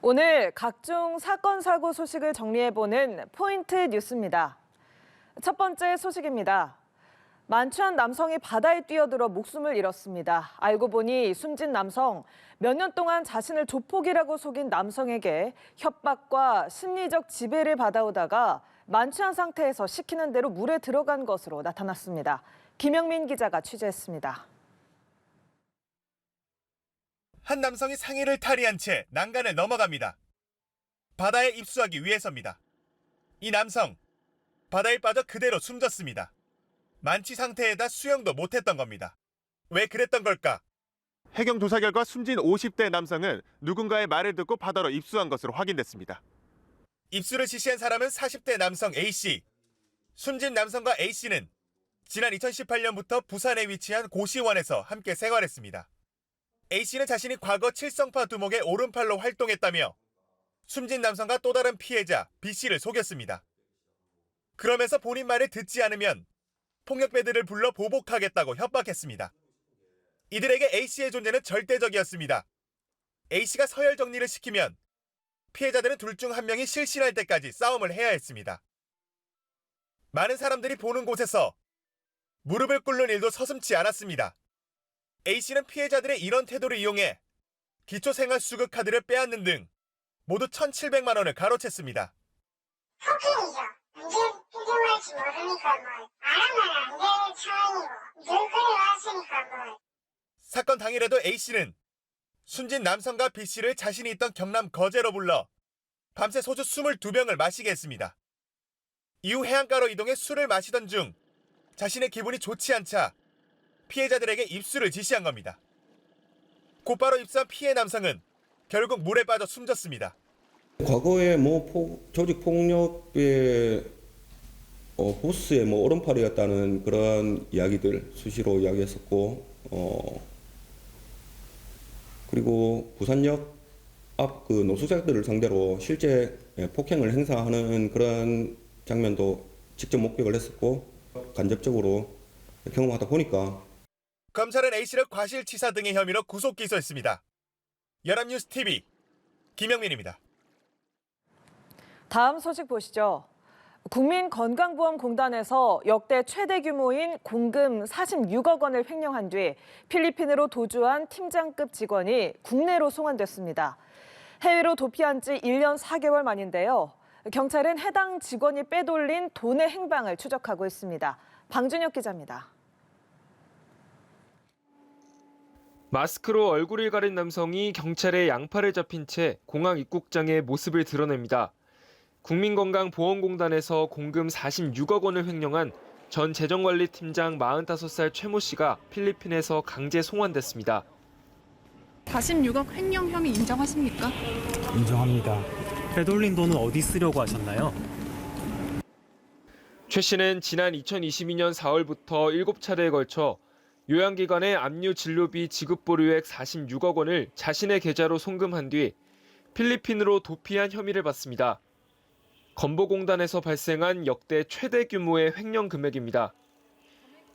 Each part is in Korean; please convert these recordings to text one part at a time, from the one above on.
오늘 각종 사건, 사고 소식을 정리해보는 포인트 뉴스입니다. 첫 번째 소식입니다. 만취한 남성이 바다에 뛰어들어 목숨을 잃었습니다. 알고 보니 숨진 남성, 몇 년 동안 자신을 조폭이라고 속인 남성에게 협박과 심리적 지배를 받아오다가 만취한 상태에서 시키는 대로 물에 들어간 것으로 나타났습니다. 김영민 기자가 취재했습니다. 한 남성이 상의를 탈의한 채 난간을 넘어갑니다. 바다에 입수하기 위해서입니다. 이 남성, 바다에 빠져 그대로 숨졌습니다. 만취 상태에다 수영도 못했던 겁니다. 왜 그랬던 걸까? 해경 조사 결과 숨진 50대 남성은 누군가의 말을 듣고 바다로 입수한 것으로 확인됐습니다. 입수를 지시한 사람은 40대 남성 A씨. 숨진 남성과 A씨는 지난 2018년부터 부산에 위치한 고시원에서 함께 생활했습니다. A씨는 자신이 과거 칠성파 두목의 오른팔로 활동했다며 숨진 남성과 또 다른 피해자 B씨를 속였습니다. 그러면서 본인 말을 듣지 않으면 폭력배들을 불러 보복하겠다고 협박했습니다. 이들에게 A씨의 존재는 절대적이었습니다. A씨가 서열 정리를 시키면 피해자들은 둘 중 한 명이 실신할 때까지 싸움을 해야 했습니다. 많은 사람들이 보는 곳에서 무릎을 꿇는 일도 서슴지 않았습니다. A씨는 피해자들의 이런 태도를 이용해 기초생활수급 카드를 빼앗는 등 모두 1,700만 원을 가로챘습니다. 폭행이죠. 언제 해결할지 모르니까 안 하면 안 될 상황이고 늘 그래왔으니까 사건 당일에도 A씨는 숨진 남성과 B씨를 자신이 있던 경남 거제로 불러 밤새 소주 22병을 마시게 했습니다. 이후 해안가로 이동해 술을 마시던 중 자신의 기분이 좋지 않자 피해자들에게 입수를 지시한 겁니다. 곧바로 입수한 피해 남성은 결국 물에 빠져 숨졌습니다. 과거에 조직 폭력의 보스의 오른팔이었다는 그런 이야기들 수시로 이야기했었고, 그리고 부산역 앞 그 노숙자들을 상대로 실제 폭행을 행사하는 그런 장면도 직접 목격을 했었고, 간접적으로 경험하다 보니까 검찰은 A씨를 과실치사 등의 혐의로 구속 기소했습니다. 연합뉴스 TV 김영민입니다. 다음 소식 보시죠. 국민건강보험공단에서 역대 최대 규모인 공금 46억 원을 횡령한 뒤 필리핀으로 도주한 팀장급 직원이 국내로 송환됐습니다. 해외로 도피한 지 1년 4개월 만인데요. 경찰은 해당 직원이 빼돌린 돈의 행방을 추적하고 있습니다. 방준혁 기자입니다. 마스크로 얼굴을 가린 남성이 경찰의 양팔을 잡힌 채 공항 입국장에 모습을 드러냅니다. 국민건강보험공단에서 공금 46억 원을 횡령한 전 재정관리팀장 45살 최모 씨가 필리핀에서 강제 송환됐습니다. 46억 횡령 혐의 인정하십니까? 인정합니다. 빼돌린 돈은 어디 쓰려고 하셨나요? 최 씨는 지난 2022년 4월부터 7차례에 걸쳐 요양기관의 압류 진료비 지급 보류액 46억 원을 자신의 계좌로 송금한 뒤 필리핀으로 도피한 혐의를 받습니다. 건보공단에서 발생한 역대 최대 규모의 횡령 금액입니다.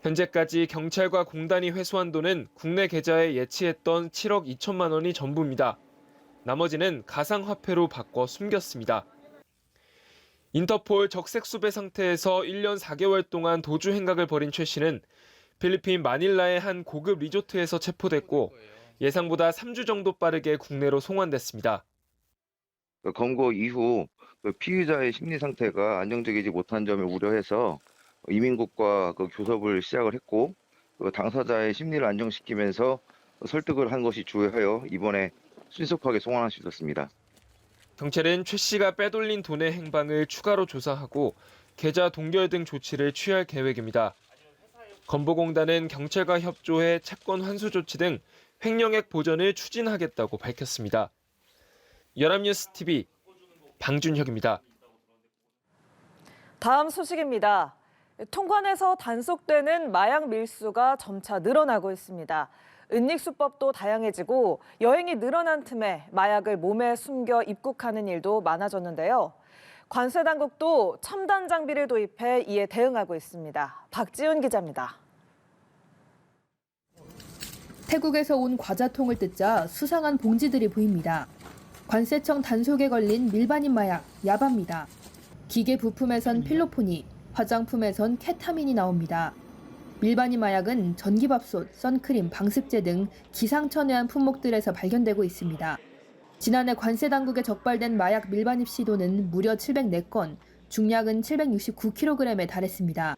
현재까지 경찰과 공단이 회수한 돈은 국내 계좌에 예치했던 7억 2천만 원이 전부입니다. 나머지는 가상화폐로 바꿔 숨겼습니다. 인터폴 적색수배 상태에서 1년 4개월 동안 도주 행각을 벌인 최 씨는 필리핀 마닐라의 한 고급 리조트에서 체포됐고 예상보다 3주 정도 빠르게 국내로 송환됐습니다. 검거 이후 피의자의 심리 상태가 안정적이지 못한 점을 우려해서 이민국과 교섭을 시작을 했고 당사자의 심리를 안정시키면서 설득을 한 것이 주요하여 이번에 신속하게 송환할 수 있었습니다. 경찰은 최 씨가 빼돌린 돈의 행방을 추가로 조사하고 계좌 동결 등 조치를 취할 계획입니다. 건보공단은 경찰과 협조해 채권 환수 조치 등 횡령액 보전을 추진하겠다고 밝혔습니다. 연합뉴스 TV 방준혁입니다. 다음 소식입니다. 통관에서 단속되는 마약 밀수가 점차 늘어나고 있습니다. 은닉수법도 다양해지고 여행이 늘어난 틈에 마약을 몸에 숨겨 입국하는 일도 많아졌는데요. 관세당국도 첨단 장비를 도입해 이에 대응하고 있습니다. 박지훈 기자입니다. 태국에서 온 과자통을 뜯자 수상한 봉지들이 보입니다. 관세청 단속에 걸린 일반인 마약 야바입니다. 기계 부품에선 필로폰이, 화장품에선 케타민이 나옵니다. 일반인 마약은 전기밥솥, 선크림, 방습제 등 기상천외한 품목들에서 발견되고 있습니다. 지난해 관세 당국에 적발된 마약 밀반입 시도는 무려 704건, 중량은 769kg에 달했습니다.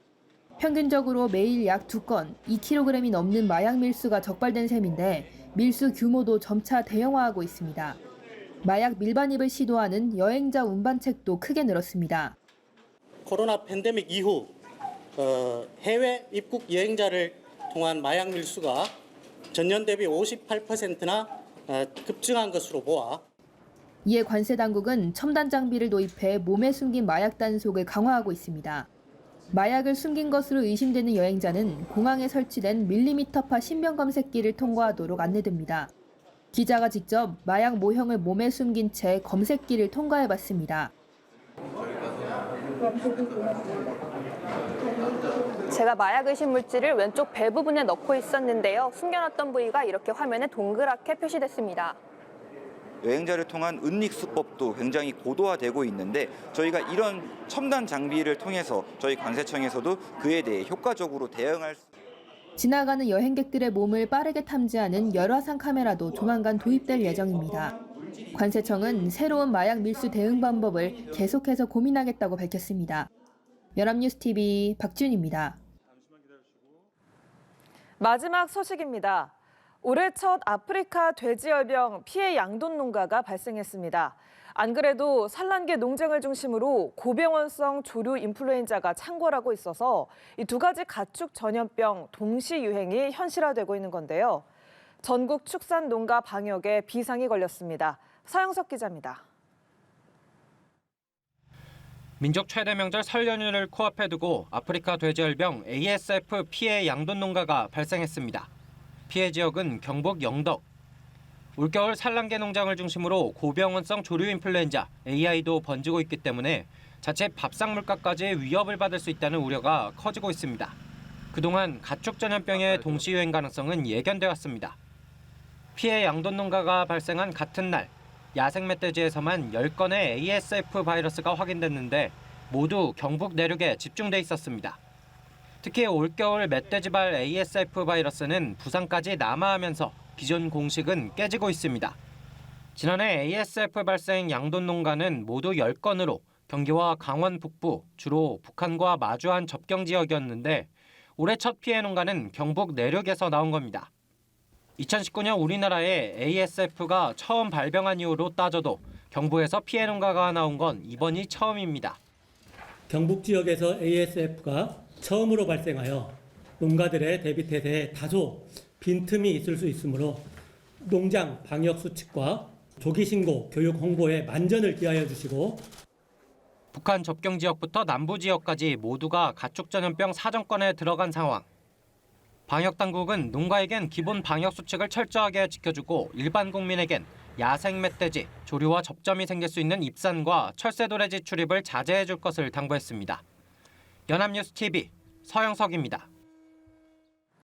평균적으로 매일 약 2건, 2kg이 넘는 마약 밀수가 적발된 셈인데 밀수 규모도 점차 대형화하고 있습니다. 마약 밀반입을 시도하는 여행자 운반책도 크게 늘었습니다. 코로나 팬데믹 이후 해외 입국 여행자를 통한 마약 밀수가 전년 대비 58%나 급증한 것으로 보아 이에 관세 당국은 첨단 장비를 도입해 몸에 숨긴 마약 단속을 강화하고 있습니다. 마약을 숨긴 것으로 의심되는 여행자는 공항에 설치된 밀리미터파 신병 검색기를 통과하도록 안내됩니다. 기자가 직접 마약 모형을 몸에 숨긴 채 검색기를 통과해봤습니다. 제가 마약 의심 물질을 왼쪽 배 부분에 넣고 있었는데요. 숨겨놨던 부위가 이렇게 화면에 동그랗게 표시됐습니다. 여행자를 통한 은닉 수법도 굉장히 고도화되고 있는데 저희가 이런 첨단 장비를 통해서 저희 관세청에서도 그에 대해 효과적으로 대응할 수 지나가는 여행객들의 몸을 빠르게 탐지하는 열화상 카메라도 조만간 도입될 예정입니다. 관세청은 새로운 마약 밀수 대응 방법을 계속해서 고민하겠다고 밝혔습니다. 연합뉴스TV 박준입니다. 마지막 소식입니다. 올해 첫 아프리카 돼지열병 피해 양돈 농가가 발생했습니다. 안 그래도 산란계 농장을 중심으로 고병원성 조류 인플루엔자가 창궐하고 있어서 이 두 가지 가축 전염병 동시 유행이 현실화되고 있는 건데요. 전국 축산 농가 방역에 비상이 걸렸습니다. 서영석 기자입니다. 민족 최대 명절 설 연휴를 코앞에 두고 아프리카 돼지열병 ASF 피해 양돈 농가가 발생했습니다. 피해 지역은 경북 영덕. 올겨울 산란계 농장을 중심으로 고병원성 조류 인플루엔자 AI도 번지고 있기 때문에 자칫 밥상 물가까지 위협을 받을 수 있다는 우려가 커지고 있습니다. 그동안 가축 전염병의 동시 유행 가능성은 예견돼 왔습니다. 피해 양돈 농가가 발생한 같은 날 야생 멧돼지에서만 10건의 ASF 바이러스가 확인됐는데 모두 경북 내륙에 집중돼 있었습니다. 특히 올겨울 멧돼지발 ASF 바이러스는 부상까지 남하하면서 기존 공식은 깨지고 있습니다. 지난해 ASF 발생 양돈 농가는 모두 10건으로 경기와 강원 북부, 주로 북한과 마주한 접경 지역이었는데 올해 첫 피해 농가는 경북 내륙에서 나온 겁니다. 2019년 우리나라에 ASF가 처음 발병한 이후로 따져도 경부에서 피해 농가가 나온 건 이번이 처음입니다. 경북 지역에서 ASF가 처음으로 발생하여 농가들의 대비 태세에 다소 빈틈이 있을 수 있으므로 농장 방역 수칙과 조기 신고, 교육 홍보에 만전을 기하여 주시고 북한 접경 지역부터 남부 지역까지 모두가 가축 전염병 사정권에 들어간 상황. 방역 당국은 농가에겐 기본 방역 수칙을 철저하게 지켜주고 일반 국민에겐 야생 멧돼지, 조류와 접점이 생길 수 있는 입산과 철새도래지 출입을 자제해 줄 것을 당부했습니다. 연합뉴스TV 서영석입니다.